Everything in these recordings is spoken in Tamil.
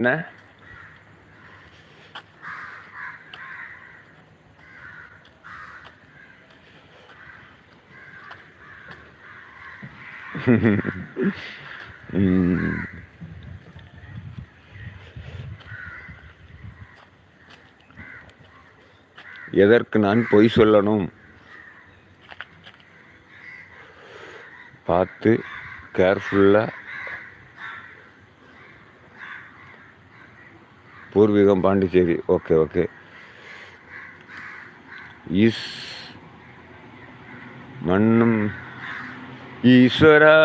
என்ன எதற்கு நான் பொய் சொல்லணும்? பார்த்து கேர்ஃபுல்லாக. பூர்வீகம் பாண்டிச்சேரி. Okay okay. இஸ் மண்ணும் ஈஸ்வரா,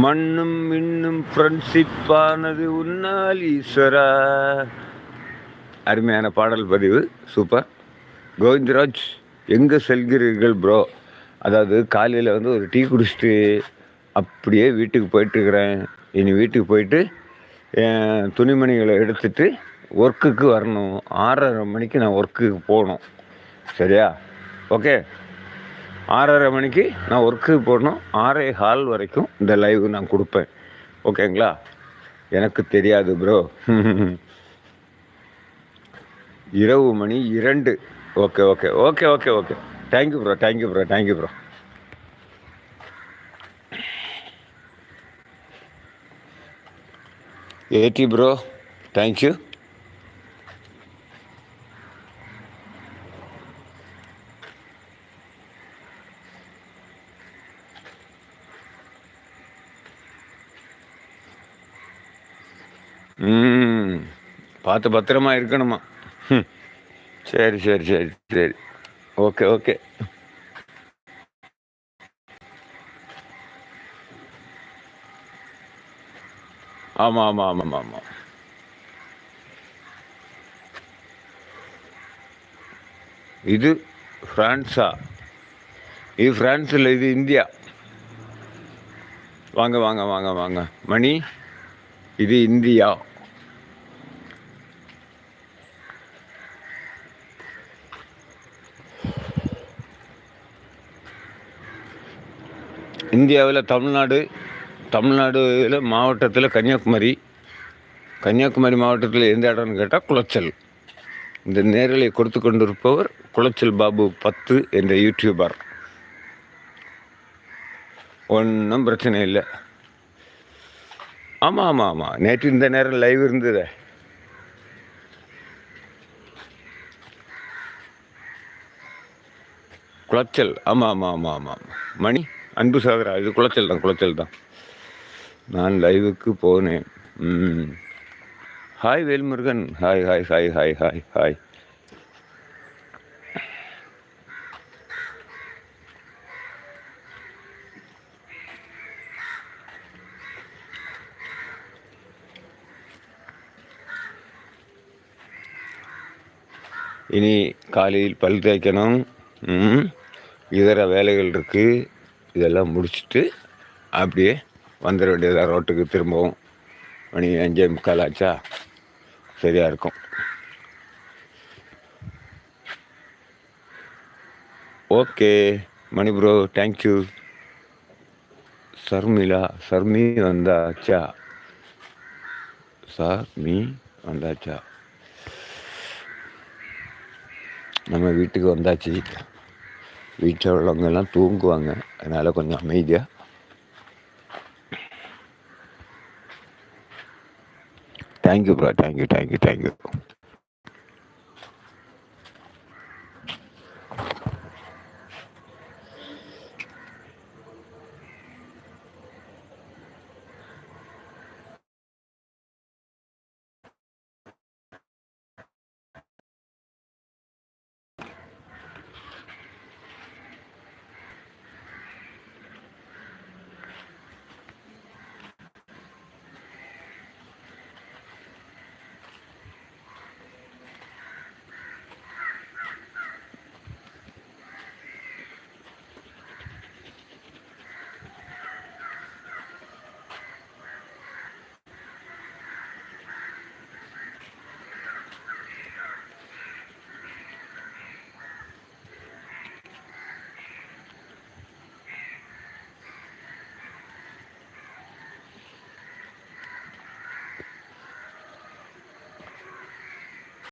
மண்ணும் இன்னும் ஃப்ரெண்ட்ஷிப்பானது உன்னால் ஈஸ்வரா. அருமையான பாடல் பதிவு, சூப்பர். கோவிந்தராஜ், எங்கே செல்கிறீர்கள் ப்ரோ? அதாவது காலையில் வந்து ஒரு டீ குடிச்சிட்டு அப்படியே வீட்டுக்கு போயிட்டுருக்கிறேன். இனி வீட்டுக்கு போயிட்டு துணிமணிகளை எடுத்துகிட்டு ஒர்க்குக்கு வரணும். 6:30 மணிக்கு நான் ஒர்க்குக்கு போகணும். சரியா? ஓகே, 6:30 மணிக்கு நான் ஒர்க்குக்கு போகணும். 6:15 வரைக்கும் இந்த லைவ் நான் கொடுப்பேன். ஓகேங்களா? எனக்கு தெரியாது ப்ரோ. இரவு மணி 2. Okay okay okay okay okay. Thank you bro, thank you bro, thank you bro. ஏடி ப்ரோ, தேங்க்யூ. பார்த்து பத்திரமா இருக்கணுமா? சரி சரி சரி சரி. Okay okay. ஆமாம் ஆமாம் ஆமாம் ஆமாம். இது ஃப்ரான்ஸா? இது ஃப்ரான்ஸ் இல்லை, இது இந்தியா. வாங்க வாங்க வாங்க வாங்க மணி, இது இந்தியா. இந்தியாவில் தமிழ்நாடுல மாவட்டத்தில் கன்னியாகுமரி மாவட்டத்தில் எந்த இடம்னு கேட்டால் குளச்சல். இந்த நேரலை கொடுத்து கொண்டிருப்பவர் குளச்சல் பாபு 10 என்ற யூடியூபர். ஒன்றும் பிரச்சனை இல்லை. ஆமாம் ஆமாம் ஆமாம், நேற்று இந்த நேரம் லைவ் இருந்தது. குளச்சல். ஆமாம் ஆமாம் ஆமாம் ஆமாம். மணி, அன்பு சாகரா, இது குளச்சல் தான். நான் லைவுக்கு போனேன். Hi Velmurugan. Hi hi hi hi hi hi. இனி காலையில் பல் தேய்க்கணும். இதர வேலைகள் இருக்குது. இதெல்லாம் முடிச்சுட்டு அப்படியே வந்துட வேண்டியதாக ரோட்டுக்கு. திரும்பவும் மணி 5:45 ஆச்சா? சரியாக இருக்கும். ஓகே மணி ப்ரோ, தேங்க்யூ. சர்மி வந்தாச்சா? நம்ம வீட்டுக்கு வந்தாச்சு. வீட்டில் உள்ளவங்கெல்லாம் தூங்குவாங்க, அதனால் கொஞ்சம் அமைதியாக. Thank you bro, thank you.